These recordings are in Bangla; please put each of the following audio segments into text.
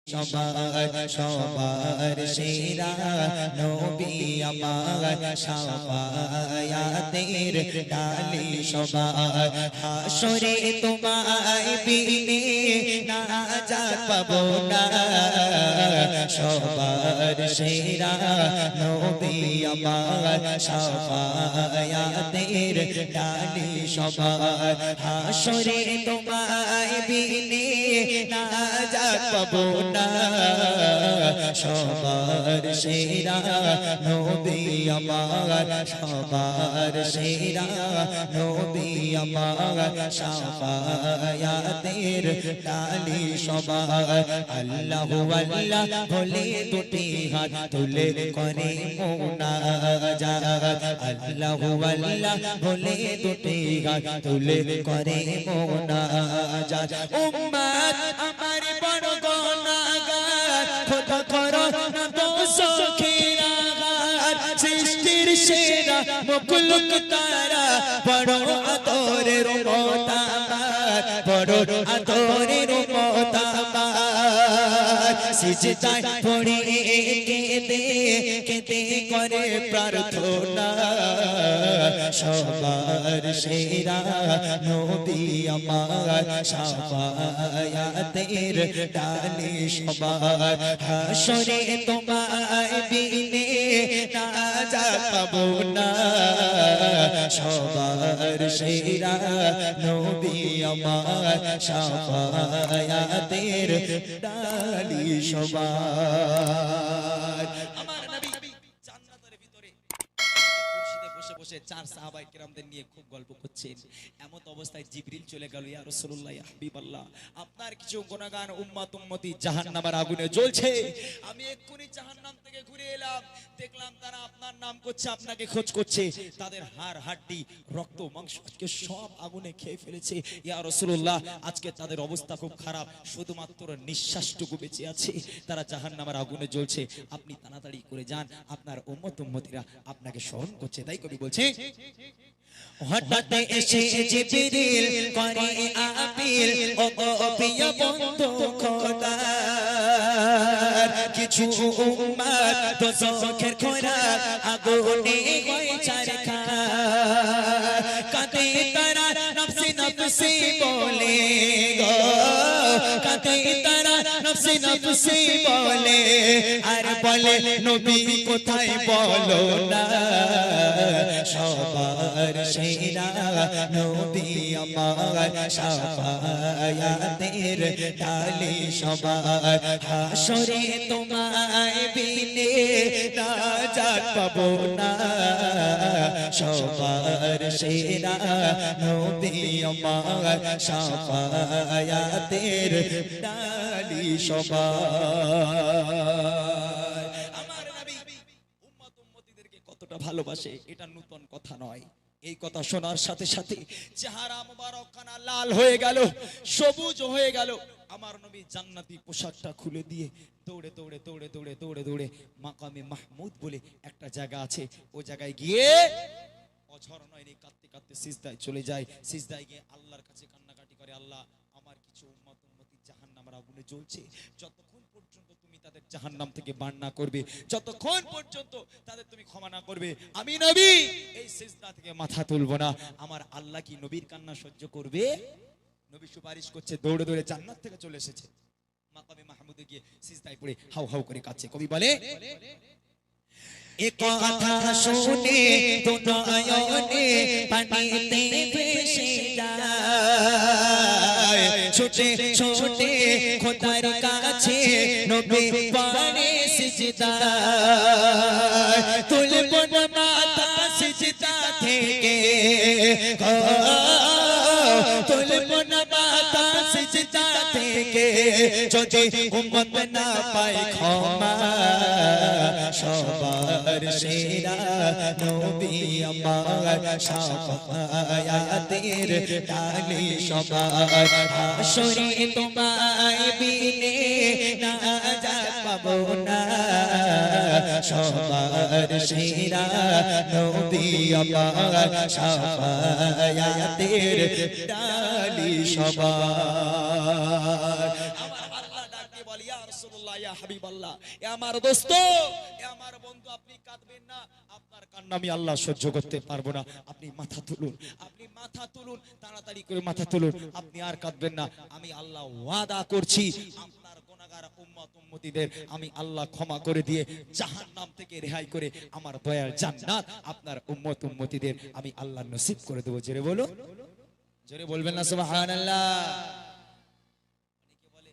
সবার সবার সেরা নবী আমার শাফায়াতের ডালি সবার হাসরে তোমায় বিনে নাজাত পাবো না সবার সেরা নবী আমার শাফায়াতের ডালি সবার হাসরে তোমায় বিনে নাজাত পাবো না সবার সেরা নবী আমার সবার সেরা নবী আমার শাফায়াতের ডালি সবার আল্লাহু আল্লাহ বলে দুটি হাত তুলে করে মুনাজাত আল্লাহু আল্লাহ বলে দুটি হাত তুলে করে মুনাজাত উম্মত আমার বড় গুনাহগার খোদা করো না দোষীরাগার সৃষ্টির সেরা মখলুক তারা বড় আদরের উম্মত আমার বড় আদরের উম্মত আমার সিজদায় পড়ে কেঁদে কেঁদে করে প্রার্থনা সবার সেরা নবী আমার শাফায়াতের ডালি সবার হাসরে তোমায় বিনে নাজাত পাবো না সবার সেরা নবী আমার শাফায়াতের ডালি সবার আমার নবী জান্নাতের ভিতরে কুরসিতে বসে বসে চার সাহাবায়ে কেরামদের নিয়ে খুব গল্প করছেন এমত অবস্থায় জিবরিল চলে গেল ইয়া রাসূলুল্লাহ ইয়া হাবিবাল্লাহ আপনার কিছু গুনাহগার উম্মত উম্মতি জাহান্নামের আগুনে জ্বলছে আমি এক্ষুনি জাহান্নাম থেকে ঘুরে এলাম দেখলাম তারা আপনার নাম করছে আপনাকে খোঁজ করছে তাদের হাড় হাড্ডি রক্ত মাংস আজকে সব আগুনে খেয়ে ফেলেছে ইয়া রাসূলুল্লাহ আজকে তাদের অবস্থা খুব খারাপ শুধুমাত্র নিঃশ্বাসটুকু বেঁচে আছে তারা জাহান্নামের আগুনে জ্বলছে আপনি তাড়াতাড়ি করে যান আপনার উম্মত উম্মতিরা আপনাকে স্মরণ করছে তাই কবি বলছে হঠাৎ এসে জিবরিল করে আপিল ও প্রিয় বন্ধু খোদার কিছু উম্মত দোজখের খোরাক আগুনে হয় চারখার কাঁদে তারা নফসে নফসে বলে গো কাঁদে তারা নফসে নফসে বলে আর বলে নবী কোথায় বলো না সবার সেরা নবী আমার শাফায়াতের ডালি সবার হাসরে তোমায় বিনে নাজাত পাবো না সবার সেরা নবী আমার শাফায়াতের ডালি সবার আমার নবী উম্মত উম্মতিদেরকে কতটা ভালোবাসে এটা নতুন কথা নয় এই কথা শোনার সাথে সাথে চেহারা মোবারকখানা লাল হয়ে গেল সবুজ হয়ে গেল আমার নবী জান্নাতি পোশাকটা খুলে দিয়ে দৌড়ে দৌড়ে দৌড়ে দৌড়ে দৌড়ে দৌড়ে মাকামে মাহমুদ বলে একটা জায়গা আছে ওই জায়গায় গিয়ে অঝর নয়নি কাঁদতে কাঁদতে সিজদায় চলে যায় সিজদায় গিয়ে আল্লাহর কাছে কান্নাকাটি করে আল্লাহ আমার কিছু উম্মত উম্মতি জাহান্নামের আগুনে জ্বলছে যতক্ষণ পর্যন্ত তুমি তাদের জাহান্নাম থেকে বান না করবে যতক্ষণ পর্যন্ত তাদের তুমি ক্ষমা না করবে আমি নবী এই সিজদা থেকে মাথা তুলব না আমার আল্লাহ কি নবীর কান্না সহ্য করবে নবী সুপারিশ করছে দৌড়ে দৌড়ে জান্নাত থেকে চলে এসেছে মাকামে মাহমুদে গিয়ে সিজদায় পড়ে হাউ হাউ করে কাঁদছে কবি বলে এক কথা শুনে তো নয়নে পানিতে ভেসে যায় ছোটে ছোটে খোদার কাছে নবী পড়ে সিজদায় তুলব না মাথা সিজদা থেকে তুলব না মাথা সিজদা থেকে যদি উম্মত না পায় ক্ষমা সবার সেরা নবী আমার শাফায়াতের ডালি সবার হাসরে তোমায় বিনে নাজাত পাবো না সবার সেরা নবী আমার শাফায়াতের ডালি সবার আমার আল্লাহ ডাক দিয়ে বলে ইয়া রাসূলুল্লাহ রাসূলুল্লাহ ইয়া হাবিবাল্লাহ, এ আমার দোস্ত, এ আমার বন্ধু, আপনি কাঁদবেন না, আপনার কান্না আমি আল্লাহ সহ্য করতে পারবো না। আপনি মাথা তুলুন, আপনি মাথা তুলুন, তাড়াতাড়ি করে মাথা তুলুন, আপনি আর কাঁদবেন না। আমি আল্লাহ ওয়াদা করছি আপনার গুনাহগার উম্মত উম্মতিদের আমি আল্লাহ ক্ষমা করে দিয়ে জাহান্নাম থেকে রেহাই করে আমার দয়ার জান্নাত আপনার উম্মত উম্মতিদের আমি আল্লাহ নসিব করে দেবো। জোরে বলো, জোরে বলবেন না সুবহানাল্লাহ। অনেকে বলে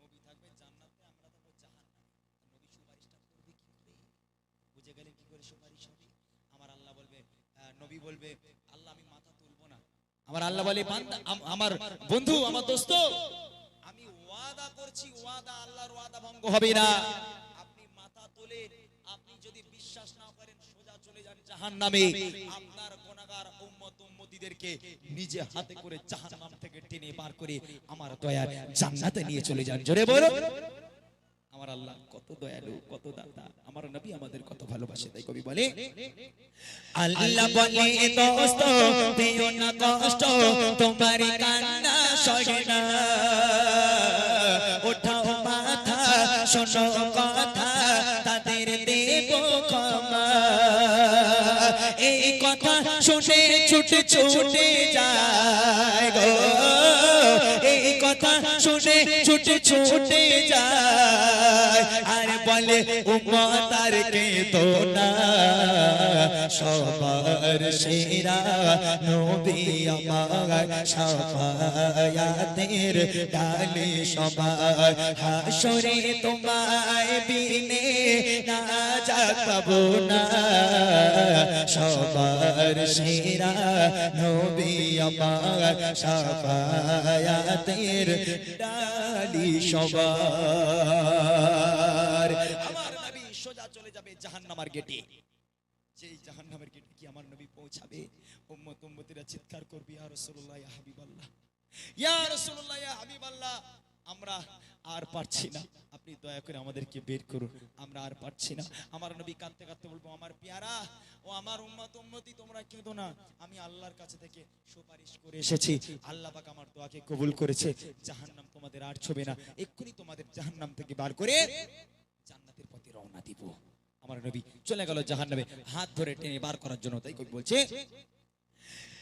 নবী থাকবে জান্নাতে, আমরা থাকবো জাহান্নামে, নবী সুপারিশটা করবে কি করে? বুঝে গেলেন কি করে সুপারিশ হবে? আমার আল্লাহ বলবে, নবী বলবে আল্লাহ আমি মাথা তুলবো না। আমার আল্লাহ বলে বান্দা, আমার বন্ধু, আমার দোস্ত, আমি ওয়াদা করছি, ওয়াদা, আল্লাহর ওয়াদা ভঙ্গ হবে না। আপনি মাথা তুলে, আপনি যদি বিশ্বাস না করেন সোজা চলে যান জাহান্নামে। আপনার গুনাহগার উম্মত উম্মতিদেরকে নিজে হাতে করে জাহান্নাম থেকে টেনে বার করে আমার দয়ার জান্নাতে নিয়ে চলে যান। জোরে বলো, আমার আল্লাহ কত দয়ালু, কত দাতা, আমার নবী আমাদের কত ভালোবাসে। তাই কবি বলে আল্লাহ বলে দোস্ত দিও না কষ্ট, তোমার কান্না সহে না, ওঠাও মাথা শোনো কথা, তাদের দেব ক্ষমা। এই কথা শুনে ছুটে ছুটে যায় গো, এই কথা শুনে ছুটে ছুটে যায়, আর বলে উম্মত আর কেঁদো না, সবার সেরা নবী আমার শাফায়াতের ডালি সবার, হাসরে তোমায় বিনে নাজাত পাবো না, সবার সেরা নবী আমার শাফায়াতের ডালি সবার। আমার নবী সোজা চলে যাবে জাহান্নামের গেটে। যেই জাহান্নামের গেটে কি আমার নবী পৌঁছাবে, উম্মত উম্মতিরা চিৎকার করবে ইয়া রাসূলুল্লাহ ইয়া হাবিবাল্লাহ, ইয়া রাসূলুল্লাহ ইয়া হাবিবাল্লাহ, আমরা আর পারছি না, আপনি দয়া করে আমাদেরকে বের করুন, আমরা আর পারছি না। আমার নবী কাঁদতে কাঁদতে বলবো আমার পেয়ারা ও আমার উম্মত উম্মতি তোমরা কেঁদো না, আমি আল্লাহর কাছে থেকে সুপারিশ করে এসেছি, আল্লাহ পাক আমার দোয়াকে কবুল করেছে, জাহান্নাম তোমাদের আর ছবে না, এক্ষুনি তোমাদের জাহান্নাম থেকে বার করে জান্নাতের পথে রওনা দিব। আমার নবী চলে গেল জাহান্নামে হাত ধরে টেনে বার করার জন্য। তাই কবি বলছে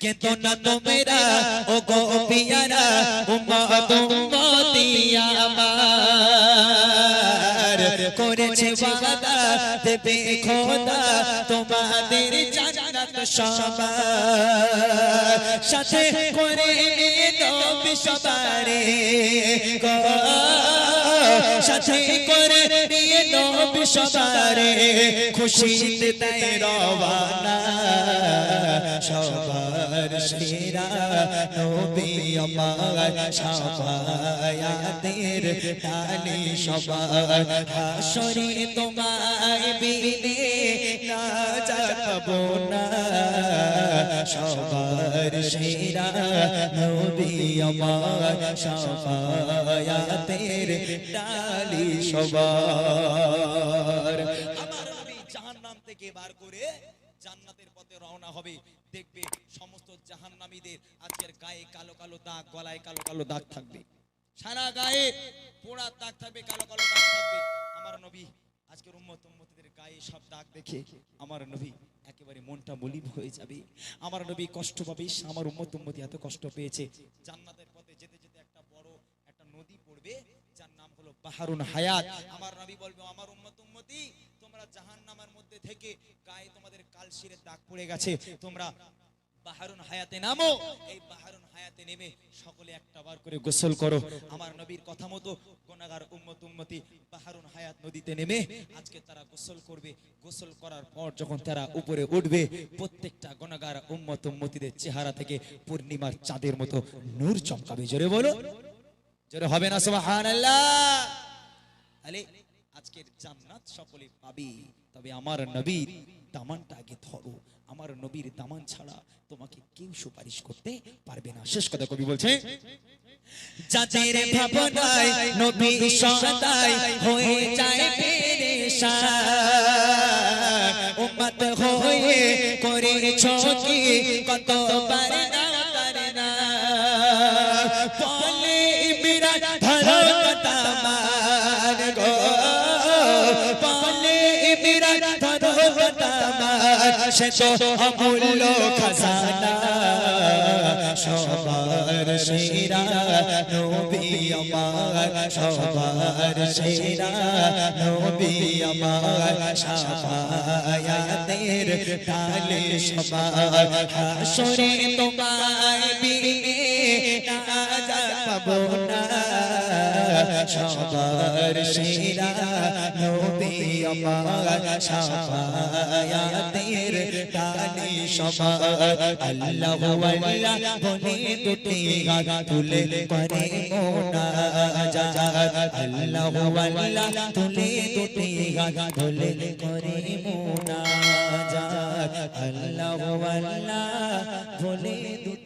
কেতো না তোমরা ও গো পিয়ারা, উম্মত উম্মতি আমার, করেছে ওয়াদা দেবে খোদা তোমাদের জান্নাত সবার, সাথে করে নবী সবারে গো, সাথে করে নবী সবারে, খুশিতে দেয় রওয়ানা, সবার সেরা নবী আমার শাফায়াতের ডালি সবার, হাসরে তোমায় বিনে নাজাত পাবো না, সবার সেরা নবী আমার শাফায়াতের ডালি সবার। আমার নবী জাহান্নাম থেকে বার করে জান্নাতের পথে রওনা হবে। দেখবে সমস্ত জাহান্নামীদের আজকের গায়ে কালো কালো দাগ, গলায় কালো কালো দাগ থাকবে, সারা গায়ে পোড়া দাগ থাকবে, কালো কালো দাগ থাকবে। আমার নবী আজকের উম্মত উম্মতিদের গায়ে সব দাগ দেখে আমার নবী একেবারে মনটা মলিন হয়ে যাবে, আমার নবী কষ্ট পাবে, আমার উম্মত উম্মতি এত কষ্ট পেয়েছে। জান্নাতের পথে যেতে যেতে একটা বড় একটা নদী পড়বে, যার নাম হলো বাহরুন হায়াত। আমার নবী বলবে আমার উম্মত উম্মতি তোমরা জাহান্নামের মধ্যে থেকে গায়ে তোমাদের কালশিরের দাগ পড়ে গেছে, তোমরা বাহরুন হায়াতে নামো। এই বাহরুন হায়াতে নেমে সকলে একটা বার করে গোসল করো। আমার নবীর কথা মতো গুনাহগার উম্মত উম্মতি বাহরুন হায়াত নদীতে নেমে আজকে তারা গোসল করবে। গোসল করার পর যখন তারা উপরে উঠবে, প্রত্যেকটা গুনাহগার উম্মত উম্মতিদের চেহারা থেকে পূর্ণিমার চাঁদের মতো নূর চমকাবে। জোরে বলো, জোরে হবে না সুবহানাল্লাহ। আলে আজকের জান্নাত সকলে পাবে, তবে আমার নবীর দামানটা আগে ধরো, আমার নবীর দামান ছাড়া তোমাকে কেউ সুপারিশ করতে পারবে না। শেষ কথা কবি বলছে যাদের ভাবনায় নবী সদাই হয়ে যায় পেরেশান, উম্মত হয়ে করেছো কি কতবার না তারে না, বলে বিরাট ধরো তামান গো, সে তো অমূল্য খাজানা সবার সেরা নবী আমার সবার সেরা নবী আমার শাফায়াতের ঢালে সবার হাসরে তোমায় বিনে নাজাত পাবো না সবার সেরা নবী আমার শাফায়াতের ঢালে সবার আল্লাহু আল্লাহ বলে দুটি গান তুলে করে মোনাজাত আল্লাহু আল্লাহ তুলে দুটি গান তুলে করে মোনাজাত আল্লাহু আল্লাহ বলে দুটি